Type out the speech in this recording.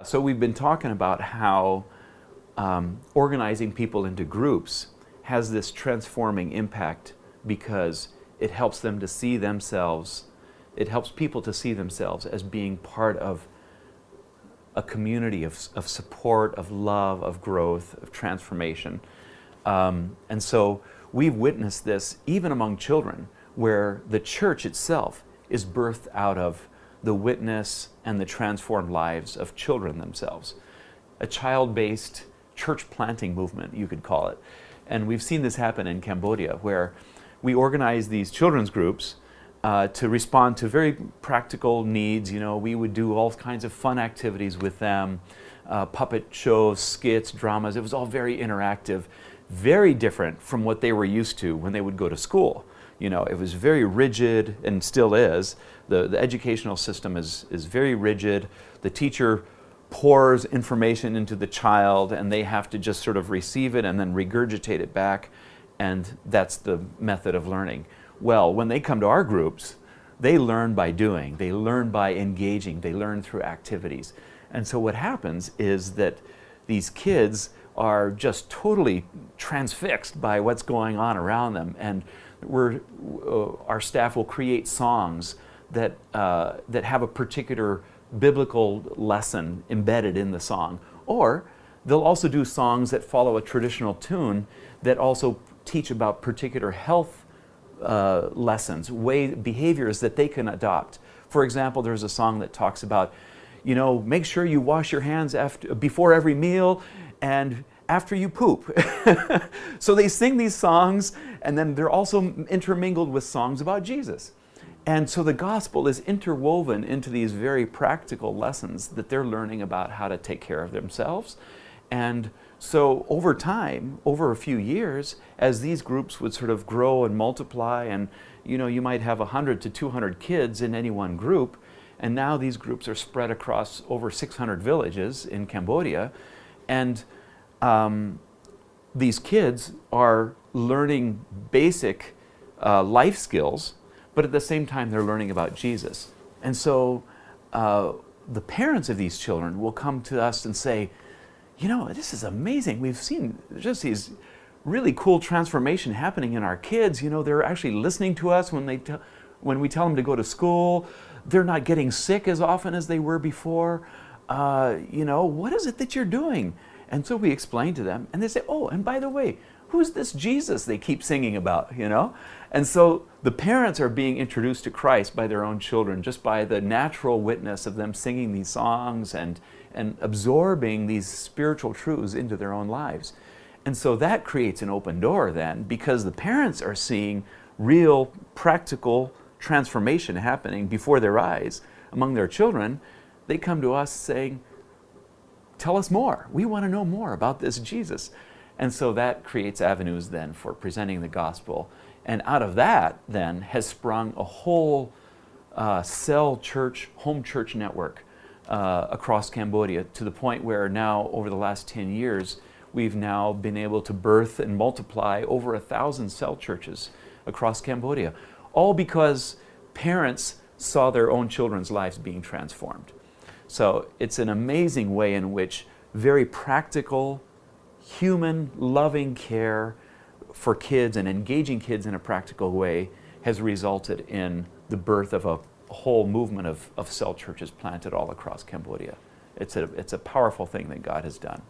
So we've been talking about how organizing people into groups has this transforming impact because it helps them to see themselves, it helps people to see themselves as being part of a community of support, of love, of growth, of transformation. And so we've witnessed this even among children, where the church itself is birthed out of the witness and the transformed lives of children themselves. A child-based church planting movement, you could call it. And we've seen this happen in Cambodia, where we organize these children's groups to respond to very practical needs. You know, we would do all kinds of fun activities with them, puppet shows, skits, dramas. It was all very interactive, very different from what they were used to when they would go to school. You know, it was very rigid, and still is. The educational system is very rigid. The teacher pours information into the child, and they have to just sort of receive it and then regurgitate it back, and that's the method of learning. Well, when they come to our groups, they learn by doing, they learn by engaging, they learn through activities. And so what happens is that these kids are just totally transfixed by what's going on around them, and our staff will create songs that have a particular biblical lesson embedded in the song. Or they'll also do songs that follow a traditional tune that also teach about particular health lessons, behaviors that they can adopt. For example, there's a song that talks about, you know, make sure you wash your hands before every meal and after you poop. So they sing these songs, and then they're also intermingled with songs about Jesus. And so the gospel is interwoven into these very practical lessons that they're learning about how to take care of themselves. And so over time, over a few years, as these groups would sort of grow and multiply, and you know, you might have 100 to 200 kids in any one group, and now these groups are spread across over 600 villages in Cambodia, and these kids are learning basic life skills, but at the same time they're learning about Jesus. And so the parents of these children will come to us and say, you know, this is amazing. We've seen just these really cool transformation happening in our kids. You know, they're actually listening to us when we tell them to go to school. They're not getting sick as often as they were before. You know, what is it that you're doing? And so we explain to them, and they say, oh, and by the way, who's this Jesus they keep singing about, you know? And so the parents are being introduced to Christ by their own children just by the natural witness of them singing these songs and absorbing these spiritual truths into their own lives. And so that creates an open door then, because the parents are seeing real practical transformation happening before their eyes among their children. They come to us saying, tell us more. We want to know more about this Jesus. And so that creates avenues then for presenting the gospel. And out of that then has sprung a whole cell church, home church network across Cambodia, to the point where now over the last 10 years, we've now been able to birth and multiply over 1,000 cell churches across Cambodia, all because parents saw their own children's lives being transformed. So it's an amazing way in which very practical, human, loving care for kids and engaging kids in a practical way has resulted in the birth of a whole movement of cell churches planted all across Cambodia. It's a powerful thing that God has done.